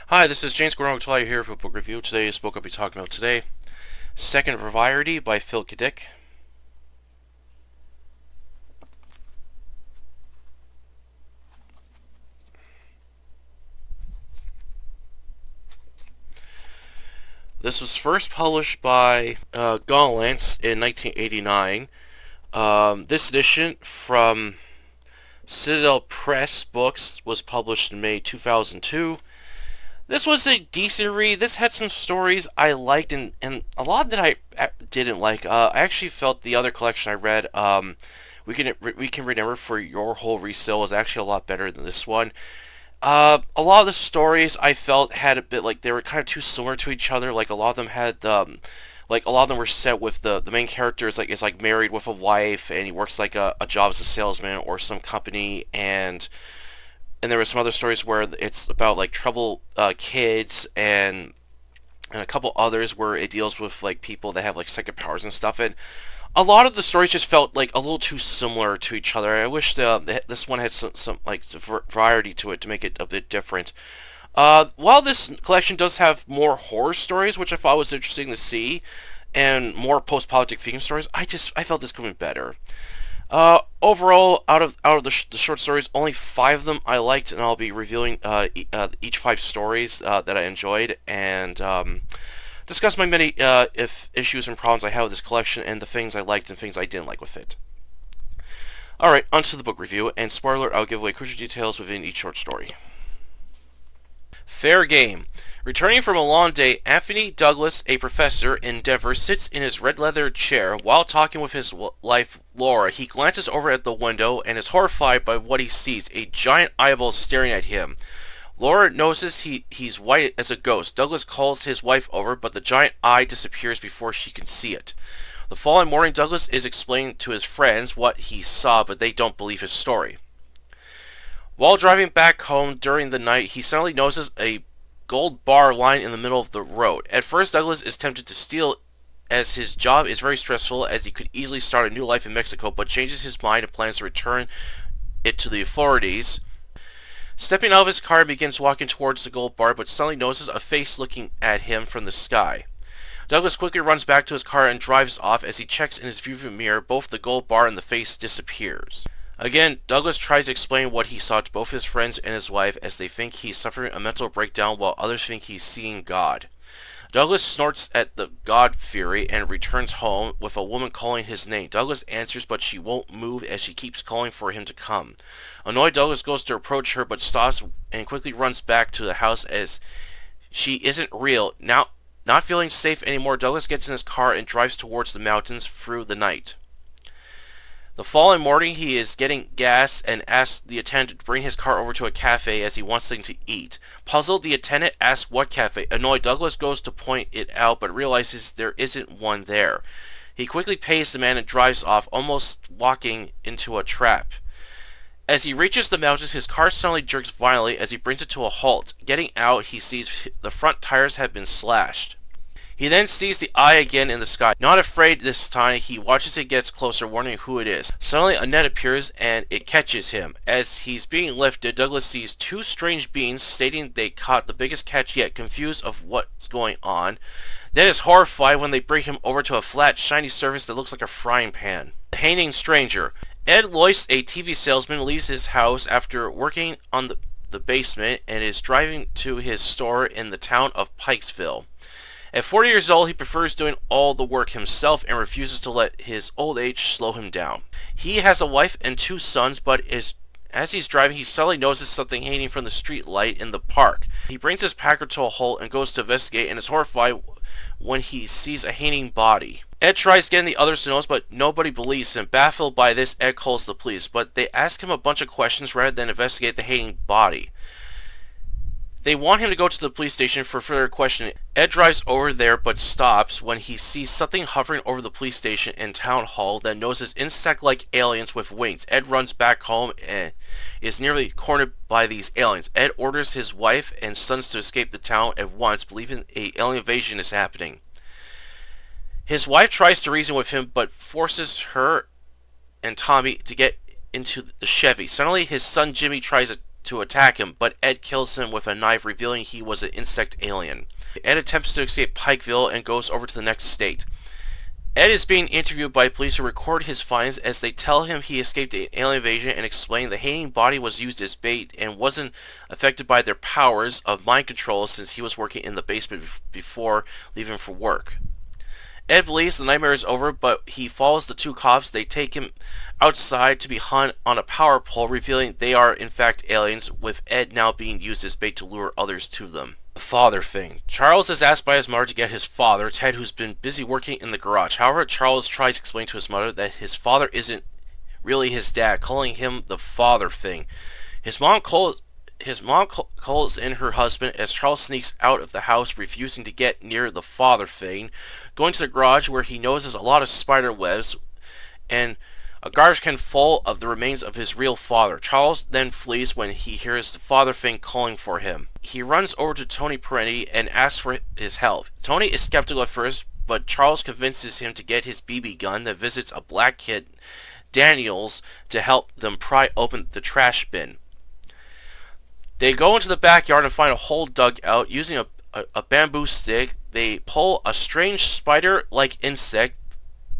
Hi, this is James Gordon here for a book review. Today's book I'll be talking about today, Second Variety by Phil Dick. This was first published by Gauntlance in 1989. This edition from Citadel Press Books was published in May 2002. This was a decent read. This had some stories I liked and a lot that I didn't like. I actually felt the other collection I read, We Can Remember for Your Whole Resale, was actually a lot better than this one. A lot of the stories I felt had a bit like they were kind of too similar to each other. Like a lot of them had, like a lot of them were set with the main character is like married with a wife and he works like a job as a salesman or some company, and there were some other stories where it's about like trouble kids and a couple others where it deals with like people that have like psychic powers and stuff. And a lot of the stories just felt like a little too similar to each other. I wish this one had some like variety to it to make it a bit different. While this collection does have more horror stories, which I thought was interesting to see, and more post-apocalyptic theme stories, I felt this could be better. Overall, out of the short stories, only 5 of them I liked, and I'll be reviewing each 5 stories that I enjoyed, and discuss my many if issues and problems I have with this collection, and the things I liked and things I didn't like with it. Alright, onto the book review, and spoiler, I'll give away crucial details within each short story. Fair game. Returning from a long day, Anthony Douglas, a professor in Denver, sits in his red leather chair while talking with his wife, Laura. He glances over at the window and is horrified by what he sees, a giant eyeball staring at him. Laura notices he's white as a ghost. Douglas calls his wife over, but the giant eye disappears before she can see it. The following morning, Douglas is explaining to his friends what he saw, but they don't believe his story. While driving back home during the night, he suddenly notices a gold bar lying in the middle of the road. At first, Douglas is tempted to steal as his job is very stressful, as he could easily start a new life in Mexico, but changes his mind and plans to return it to the authorities. Stepping out of his car, he begins walking towards the gold bar, but suddenly notices a face looking at him from the sky. Douglas quickly runs back to his car and drives off. As he checks in his viewing mirror, both the gold bar and the face disappears. Again, Douglas tries to explain what he saw to both his friends and his wife, as they think he's suffering a mental breakdown while others think he's seeing God. Douglas snorts at the God fury and returns home with a woman calling his name. Douglas answers, but she won't move as she keeps calling for him to come. Annoyed, Douglas goes to approach her but stops and quickly runs back to the house as she isn't real. Now, not feeling safe anymore, Douglas gets in his car and drives towards the mountains through the night. The following morning, he is getting gas and asks the attendant to bring his car over to a cafe as he wants something to eat. Puzzled, the attendant asks what cafe. Annoyed, Douglas goes to point it out but realizes there isn't one there. He quickly pays the man and drives off, almost walking into a trap. As he reaches the mountains, his car suddenly jerks violently as he brings it to a halt. Getting out, he sees the front tires have been slashed. He then sees the eye again in the sky. Not afraid this time, he watches it get closer, wondering who it is. Suddenly, a net appears and it catches him. As he's being lifted, Douglas sees 2 strange beings stating they caught the biggest catch yet, confused of what's going on. Then is horrified when they bring him over to a flat, shiny surface that looks like a frying pan. The hanging stranger. Ed Loyce, a TV salesman, leaves his house after working on the basement and is driving to his store in the town of Pikesville. At 40 years old, he prefers doing all the work himself and refuses to let his old age slow him down. He has a wife and 2 sons, but as he's driving, he suddenly notices something hanging from the street light in the park. He brings his Packard to a halt and goes to investigate and is horrified when he sees a hanging body. Ed tries getting the others to notice, but nobody believes him. Baffled by this, Ed calls the police, but they ask him a bunch of questions rather than investigate the hanging body. They want him to go to the police station for further questioning. Ed drives over there but stops when he sees something hovering over the police station and town hall that notices insect-like aliens with wings. Ed runs back home and is nearly cornered by these aliens. Ed orders his wife and sons to escape the town at once, believing an alien invasion is happening. His wife tries to reason with him but forces her and Tommy to get into the Chevy. Suddenly, his son Jimmy tries to attack him, but Ed kills him with a knife, revealing he was an insect alien. Ed attempts to escape Pikeville and goes over to the next state. Ed is being interviewed by police who record his finds as they tell him he escaped an alien invasion and explain the hating body was used as bait and wasn't affected by their powers of mind control since he was working in the basement before leaving for work. Ed believes the nightmare is over, but he follows the two cops. They take him outside to be hung on a power pole, revealing they are in fact aliens, with Ed now being used as bait to lure others to them. The father thing. Charles is asked by his mother to get his father, Ted, who's been busy working in the garage. However, Charles tries to explain to his mother that his father isn't really his dad, calling him the father thing. His mom calls in her husband as Charles sneaks out of the house, refusing to get near the father thing, going to the garage where he notices a lot of spider webs and a garbage can full of the remains of his real father. Charles then flees when he hears the father thing calling for him. He runs over to Tony Peretti and asks for his help. Tony is skeptical at first, but Charles convinces him to get his BB gun that visits a black kid, Daniels, to help them pry open the trash bin. They go into the backyard and find a hole dug out. Using a bamboo stick, they pull a strange spider-like insect.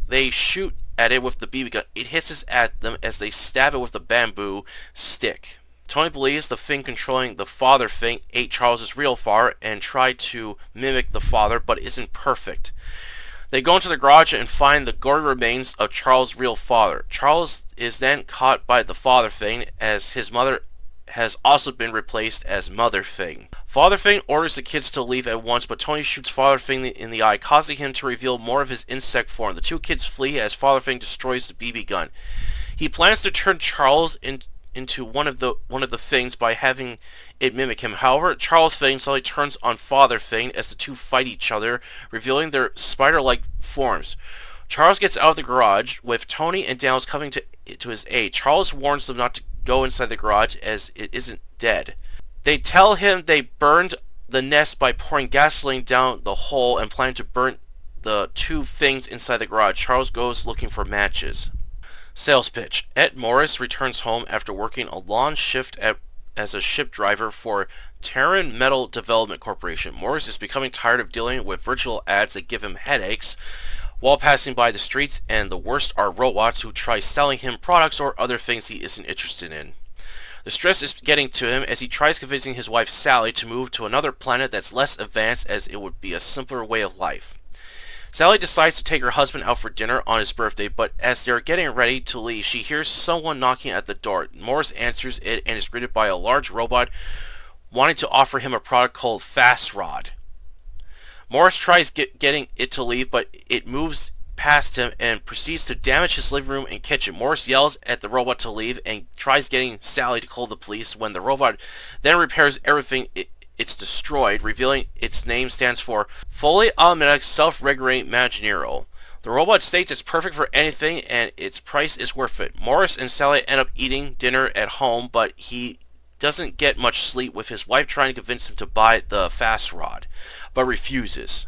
They shoot at it with the BB gun. It hisses at them as they stab it with the bamboo stick. Tony believes the thing controlling the father thing ate Charles' real father and tried to mimic the father, but isn't perfect. They go into the garage and find the gory remains of Charles' real father. Charles is then caught by the father thing as his mother has also been replaced as Mother Thing. Father Thing orders the kids to leave at once, but Tony shoots Father Thing in the eye, causing him to reveal more of his insect form. The two kids flee as Father Thing destroys the BB gun. He plans to turn Charles into one of the things by having it mimic him. However, Charles Thing suddenly turns on Father Thing as the two fight each other, revealing their spider-like forms. Charles gets out of the garage with Tony and Daniels coming to his aid. Charles warns them not to go inside the garage as it isn't dead. They tell him they burned the nest by pouring gasoline down the hole and plan to burn the two things inside the garage. Charles goes looking for matches. Sales pitch. Ed Morris returns home after working a long shift as a ship driver for Terran Metal Development Corporation. Morris is becoming tired of dealing with virtual ads that give him headaches while passing by the streets, and the worst are robots who try selling him products or other things he isn't interested in. The stress is getting to him as he tries convincing his wife Sally to move to another planet that's less advanced, as it would be a simpler way of life. Sally decides to take her husband out for dinner on his birthday, but as they're getting ready to leave, she hears someone knocking at the door. Morris answers it and is greeted by a large robot wanting to offer him a product called Fast Rod. Morris tries getting it to leave, but it moves past him and proceeds to damage his living room and kitchen. Morris yells at the robot to leave and tries getting Sally to call the police when the robot then repairs everything it's destroyed, revealing its name stands for Fully Automatic Self-Regulating Imaginero. The robot states it's perfect for anything and its price is worth it. Morris and Sally end up eating dinner at home, but he doesn't get much sleep with his wife trying to convince him to buy the Fast Rod, but refuses.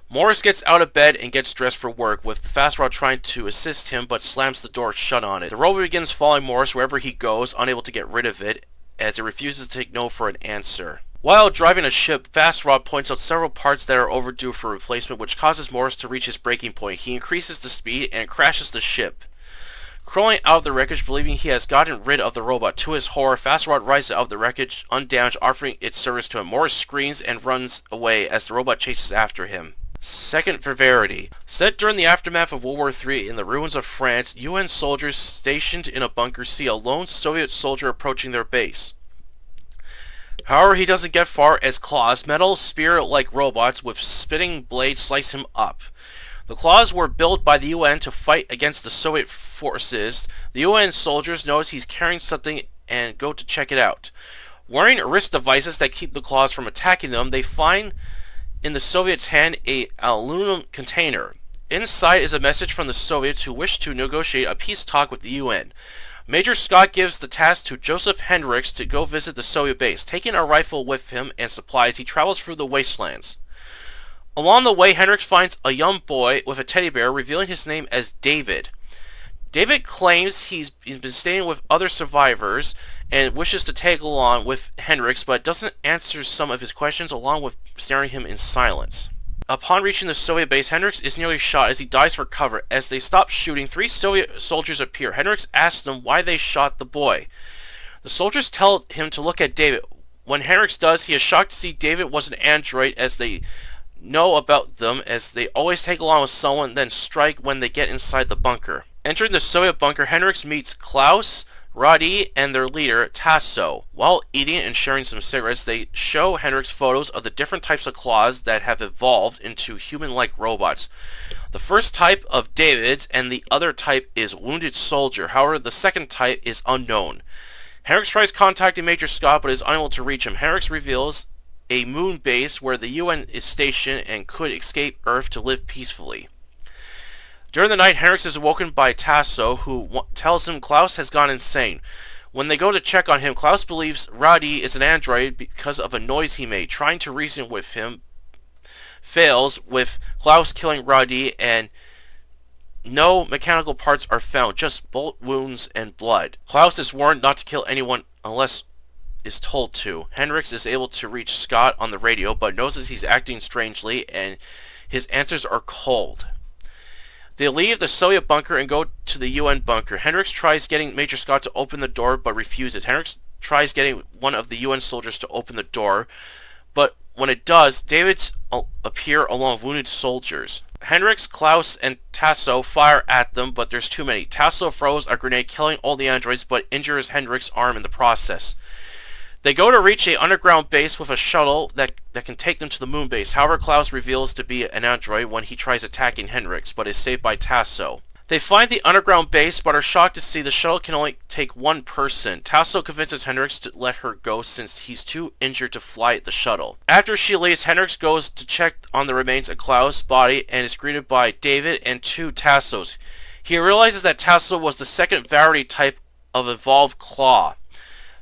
Morris gets out of bed and gets dressed for work, with the Fast Rod trying to assist him but slams the door shut on it. The robot begins following Morris wherever he goes, unable to get rid of it, as it refuses to take no for an answer. While driving a ship, Fast Rod points out several parts that are overdue for replacement, which causes Morris to reach his breaking point. He increases the speed and crashes the ship, crawling out of the wreckage, believing he has gotten rid of the robot. To his horror, Fast Rod rises out of the wreckage undamaged, offering its service to him. Morris screams and runs away as the robot chases after him. Second Verity. Set during the aftermath of World War III in the ruins of France, UN soldiers stationed in a bunker see a lone Soviet soldier approaching their base. However, he doesn't get far as claws, metal spear-like robots with spitting blades, slice him up. The claws were built by the UN to fight against the Soviet forces. The UN soldiers notice he's carrying something and go to check it out. Wearing wrist devices that keep the claws from attacking them, they find in the Soviets' hand an aluminum container. Inside is a message from the Soviets who wish to negotiate a peace talk with the UN. Major Scott gives the task to Joseph Hendricks to go visit the Soviet base. Taking a rifle with him and supplies, he travels through the wastelands. Along the way, Hendricks finds a young boy with a teddy bear, revealing his name as David. David claims he's been staying with other survivors and wishes to tag along with Hendricks, but doesn't answer some of his questions along with staring him in silence. Upon reaching the Soviet base, Hendricks is nearly shot as he dives for cover. As they stop shooting, 3 Soviet soldiers appear. Hendricks asks them why they shot the boy. The soldiers tell him to look at David. When Hendricks does, he is shocked to see David was an android, as they know about them, as they always take along with someone, then strike when they get inside the bunker. Entering the Soviet bunker, Hendricks meets Klaus, Roddy, and their leader, Tasso. While eating and sharing some cigarettes, they show Hendricks photos of the different types of claws that have evolved into human-like robots. The first type of David's, and the other type is Wounded Soldier. However, the second type is unknown. Hendricks tries contacting Major Scott, but is unable to reach him. Hendricks reveals a moon base where the UN is stationed and could escape Earth to live peacefully. During the night, Hendricks is awoken by Tasso, who tells him Klaus has gone insane. When they go to check on him, Klaus believes Roddy is an android because of a noise he made. Trying to reason with him fails, with Klaus killing Roddy, and no mechanical parts are found, just bullet wounds and blood. Klaus is warned not to kill anyone unless is told to. Hendricks is able to reach Scott on the radio, but notices he's acting strangely, and his answers are cold. They leave the Soviet bunker and go to the UN bunker. Hendricks tries getting Major Scott to open the door, but refuses. Hendricks tries getting one of the UN soldiers to open the door, but when it does, Davids appear along with wounded soldiers. Hendricks, Klaus, and Tasso fire at them, but there's too many. Tasso throws a grenade, killing all the androids, but injures Hendricks' arm in the process. They go to reach a underground base with a shuttle that can take them to the moon base. However, Klaus reveals to be an android when he tries attacking Hendricks, but is saved by Tasso. They find the underground base, but are shocked to see the shuttle can only take one person. Tasso convinces Hendricks to let her go since he's too injured to fly the shuttle. After she leaves, Hendricks goes to check on the remains of Klaus' body and is greeted by David and 2 Tassos. He realizes that Tasso was the second variety type of evolved claw.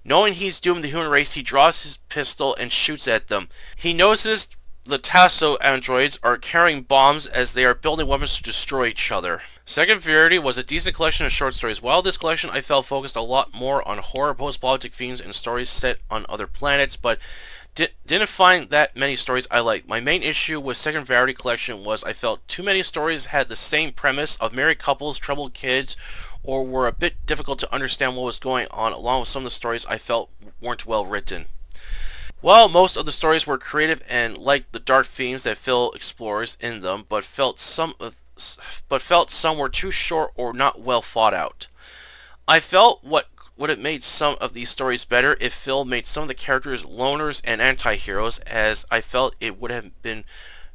Knowing he's doomed the human race, he draws his pistol and shoots at them. He notices the Tasso androids are carrying bombs as they are building weapons to destroy each other. Second Variety was a decent collection of short stories. While this collection I felt focused a lot more on horror, post-apocalyptic themes, and stories set on other planets, but didn't find that many stories I liked. My main issue with Second Variety collection was I felt too many stories had the same premise of married couples, troubled kids, or were a bit difficult to understand what was going on, along with some of the stories I felt weren't well written. While most of the stories were creative and liked the dark themes that Phil explores in them, but felt some were too short or not well thought out. I felt what would have made some of these stories better if Phil made some of the characters loners and anti-heroes, as I felt it would have been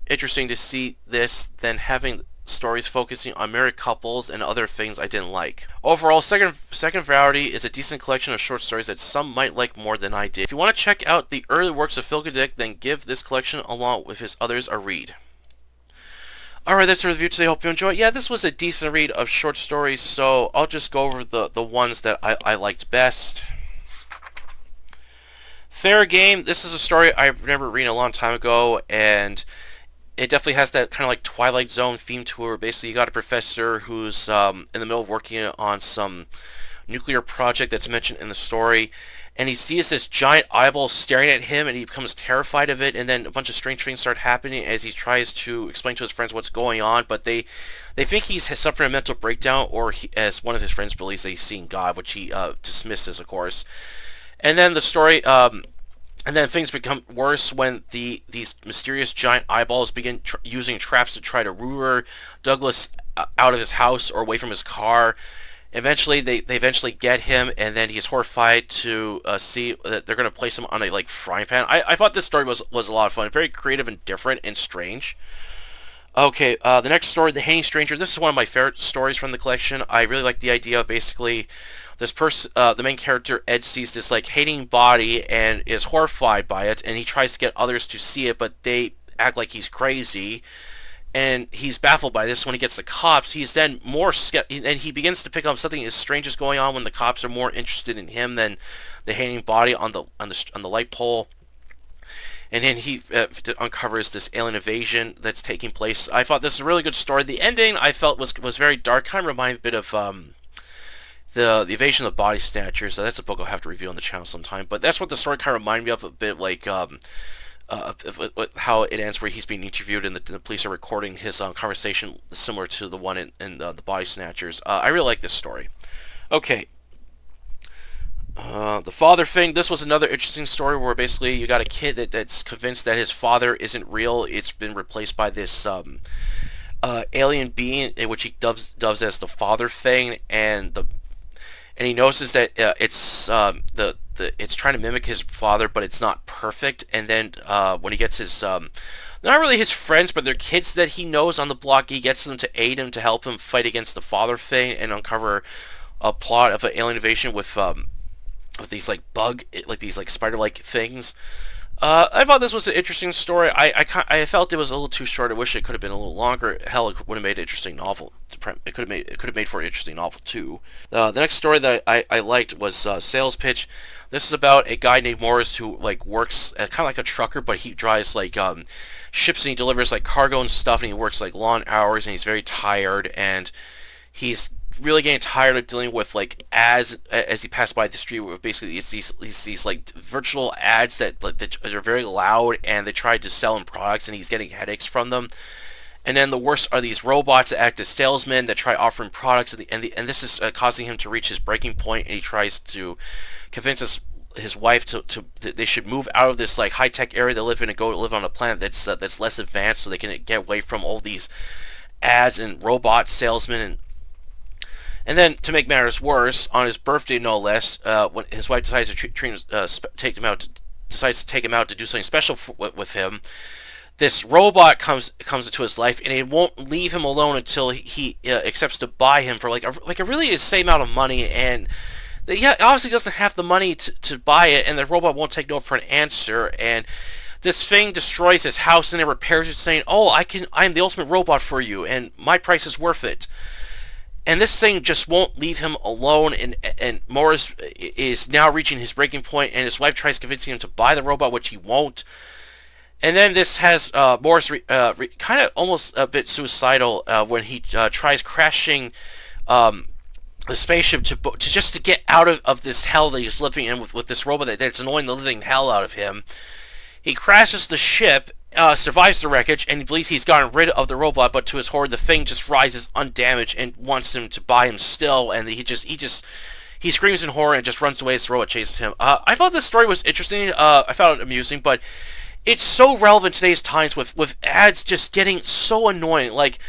interesting to see this than having stories focusing on married couples and other things I didn't like. Overall, Second Variety is a decent collection of short stories that some might like more than I did. If you want to check out the early works of Phil Dick, then give this collection along with his others a read. Alright, that's the review today. Hope you enjoy it. Yeah, this was a decent read of short stories, so I'll just go over the ones that I liked best. Fair Game, this is a story I remember reading a long time ago, and it definitely has that kind of like Twilight Zone theme to it, where basically you got a professor who's in the middle of working on some nuclear project that's mentioned in the story, and he sees this giant eyeball staring at him, and he becomes terrified of it, and then a bunch of strange things start happening as he tries to explain to his friends what's going on, but they think he's suffering a mental breakdown, or as one of his friends believes that he's seeing God, which he dismisses, of course. And then the story... And then things become worse when these mysterious giant eyeballs begin using traps to try to lure Douglas out of his house or away from his car. Eventually, they eventually get him, and then he's horrified to see that they're going to place him on a frying pan. I thought this story was a lot of fun, very creative and different and strange. Okay, the next story, The Hating Stranger. This is one of my favorite stories from the collection. I really like the idea of basically this person, the main character, Ed, sees this hating body and is horrified by it, and he tries to get others to see it, but they act like he's crazy, and he's baffled by this. When he gets the cops, he's then more and he begins to pick up something as strange as going on when the cops are more interested in him than the hating body on the light pole. And then he uncovers this alien invasion that's taking place. I thought this was a really good story. The ending I felt was very dark, kind of reminded a bit of the Evasion of the Body Snatchers. That's a book I'll have to review on the channel sometime. But that's what the story kind of reminded me of a bit, like how it ends, where he's being interviewed and the police are recording his conversation, similar to the one in the Body Snatchers. I really like this story. Okay. The father thing. This was another interesting story where basically you got a kid that's convinced that his father isn't real. It's been replaced by this alien being, in which he dubs as the father thing, and he notices that it's trying to mimic his father, but it's not perfect. And then when he gets his not really his friends, but they're kids that he knows on the block, he gets them to aid him to help him fight against the father thing and uncover a plot of an alien invasion with these like these like spider-like things. I thought this was an interesting story. I felt it was a little too short. I wish it could have been a little longer. Hell, it would have made an interesting novel. It could have made for an interesting novel too. The next story that I liked was Sales Pitch. This is about a guy named Morris who like works kind of like a trucker, but he drives like ships and he delivers like cargo and stuff, and he works like long hours, and he's very tired, and he's really getting tired of dealing with like ads as he passes by the street. Where basically it's these like virtual ads that are very loud, and they try to sell him products, and he's getting headaches from them. And then the worst are these robots that act as salesmen that try offering products, and this is causing him to reach his breaking point, and he tries to convince his wife to they should move out of this like high tech area they live in and go live on a planet that's less advanced, so they can get away from all these ads and robot salesmen. And then, to make matters worse, on his birthday, no less, when his wife decides to take him out to do something special with him, this robot comes into his life, and it won't leave him alone until he accepts to buy him for like a really insane amount of money. And he obviously doesn't have the money to buy it, and the robot won't take no for an answer. And this thing destroys his house and it repairs it, saying, "Oh, I'm the ultimate robot for you, and my price is worth it." And this thing just won't leave him alone, and Morris is now reaching his breaking point, and his wife tries convincing him to buy the robot, which he won't. And then this has Morris kind of almost a bit suicidal when he tries crashing the spaceship to get out of this hell that he's living in with this robot that's annoying the living hell out of him. He crashes the ship, survives the wreckage, and he believes he's gotten rid of the robot, but to his horror, the thing just rises undamaged and wants him to buy him still, and he screams in horror and just runs away as the robot chases him. I thought this story was interesting. I found it amusing, but it's so relevant today's times with ads just getting so annoying. Like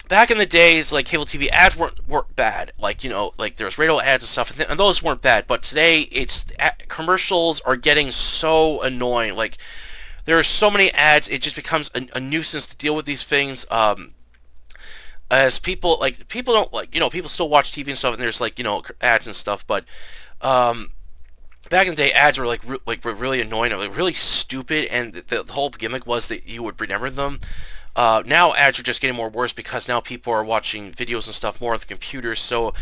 back in the days, like cable TV ads weren't bad. Like, you know, like there was radio ads and stuff, and those weren't bad. But today, commercials are getting so annoying. Like, there are so many ads, it just becomes a nuisance to deal with these things. As people don't like, you know, people still watch TV and stuff, and there's like, you know, ads and stuff. But back in the day, ads were were really annoying, like really stupid, and the whole gimmick was that you would remember them. Now ads are just getting more worse because now people are watching videos and stuff more on the computer, so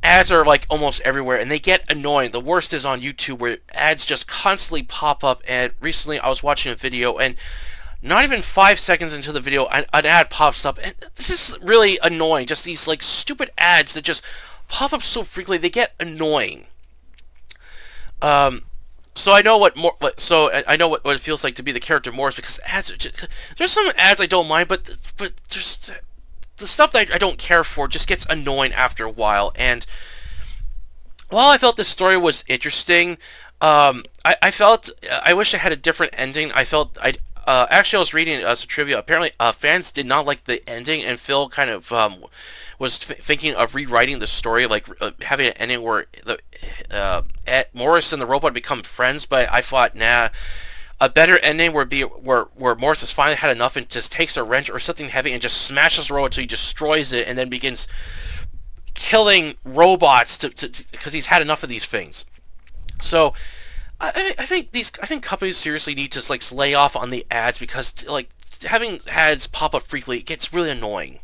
ads are like almost everywhere, and they get annoying. The worst is on YouTube, where ads just constantly pop up. And recently I was watching a video, and not even 5 seconds into the video, an ad pops up, and this is really annoying. Just these like stupid ads that just pop up so frequently, they get annoying. So I know what it feels like to be the character Morris, because ads are just, there's some ads I don't mind, but there's the stuff that I don't care for just gets annoying after a while. And while I felt this story was interesting, I felt I wish I had a different ending. Actually, I was reading some trivia. Apparently, fans did not like the ending, and Phil kind of was thinking of rewriting the story, like having an ending where Morris and the robot become friends. But I thought, nah, a better ending would be where Morris has finally had enough and just takes a wrench or something heavy and just smashes the robot until he destroys it, and then begins killing robots because he's had enough of these things. So I think companies seriously need to like lay off on the ads, because like having ads pop up frequently gets really annoying.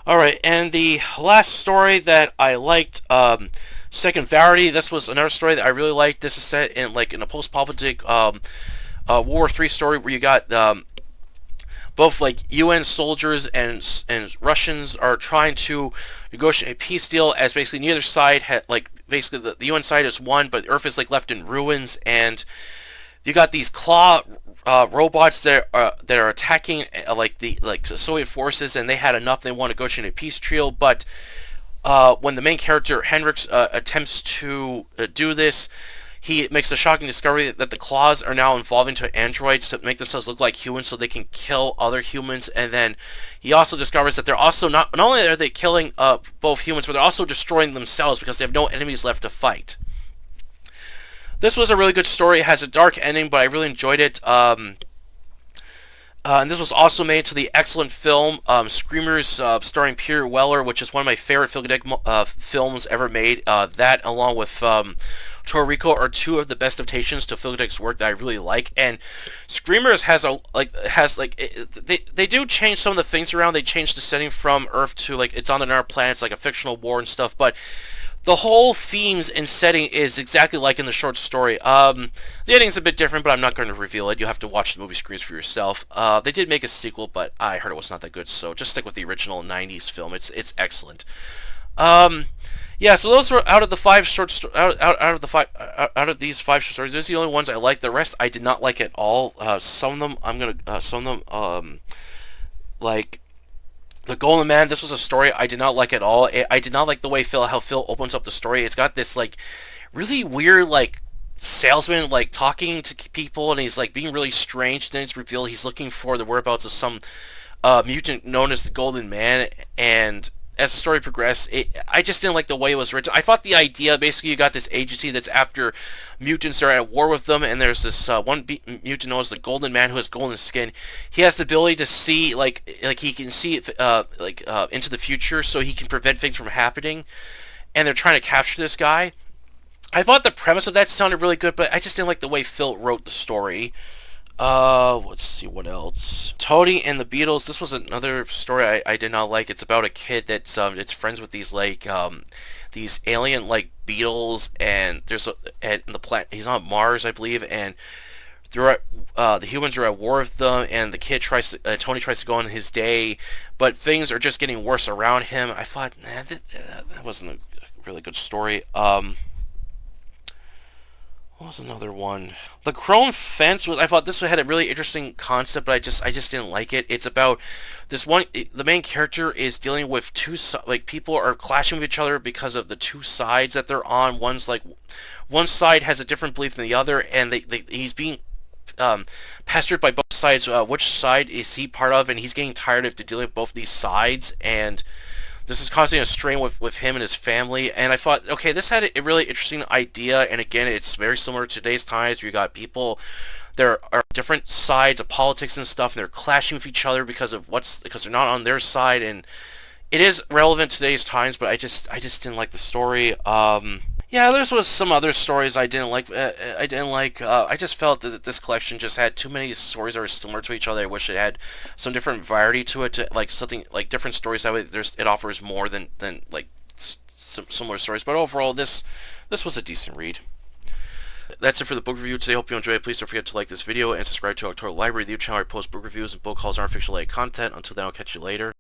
Alright, and the last story that I liked, Second Verity. This was another story that I really liked. This is set in a post-apocalyptic World War III story, where you got both like UN soldiers and Russians are trying to negotiate a peace deal, as basically neither side had, like, basically the UN side has won, but Earth is like left in ruins, and you got these claw robots that are attacking like the Soviet forces, and they had enough. They want to negotiate a peace deal, but when the main character Hendrix attempts to do this, he makes a shocking discovery that the claws are now evolving to androids to make themselves look like humans so they can kill other humans. And then he also discovers that they're also not only are they killing both humans, but they're also destroying themselves because they have no enemies left to fight. This was a really good story. It has a dark ending, but I really enjoyed it. And this was also made into the excellent film Screamers, starring Peter Weller, which is one of my favorite Phil Dick films ever made. That, along with Torrico, are two of the best adaptations to Phil Dick's work that I really like. And Screamers they do change some of the things around. They changed the setting from Earth to like it's on another planet. It's like a fictional war and stuff, but the whole themes and setting is exactly like in the short story. The ending's a bit different, but I'm not going to reveal it. You'll have to watch the movie screens for yourself. They did make a sequel, but I heard it was not that good, so just stick with the original 90s film. It's excellent. Yeah, so those were out of the out of these 5 short stories. Those are the only ones I liked. The rest I did not like at all. Some of them like The Golden Man. This was a story I did not like at all. I did not like the way how Phil opens up the story. It's got this like really weird like salesman like talking to people, and he's like being really strange. Then it's revealed he's looking for the whereabouts of some mutant known as the Golden Man. And as the story progressed, I just didn't like the way it was written. I thought the idea, basically you got this agency that's after mutants are at war with them, and there's this one mutant known as the Golden Man who has golden skin. He has the ability to see, like he can see into the future, so he can prevent things from happening, and they're trying to capture this guy. I thought the premise of that sounded really good, but I just didn't like the way Phil wrote the story. Let's see what else. Tony and the Beatles. This was another story I did not like. It's about a kid that's it's friends with these these alien like beetles, and the planet. He's on Mars, I believe, and they're the humans are at war with them, and the kid Tony tries to go on his day, but things are just getting worse around him. I thought, that wasn't a really good story. What was another one? The Chrome Fence. I thought this had a really interesting concept, but I just didn't like it. It's about this one. The main character is dealing with people are clashing with each other because of the two sides that they're on. One side has a different belief than the other, and he's being pestered by both sides. Which side is he part of? And he's getting tired of dealing with both these sides, and this is causing a strain with him and his family. And I thought, okay, this had a really interesting idea, and again, it's very similar to today's times, where you got people, there are different sides of politics and stuff, and they're clashing with each other because they're not on their side, and it is relevant to today's times, but I just didn't like the story. Yeah, there was some other stories I didn't like. I just felt that this collection just had too many stories that were similar to each other. I wish it had some different variety to it, like something like different stories. That way, it offers more than like some similar stories. But overall, this was a decent read. That's it for the book review today. Hope you enjoyed it. Please don't forget to like this video and subscribe to October Library, the YouTube channel where I post book reviews and book hauls and artificial content. Until then, I'll catch you later.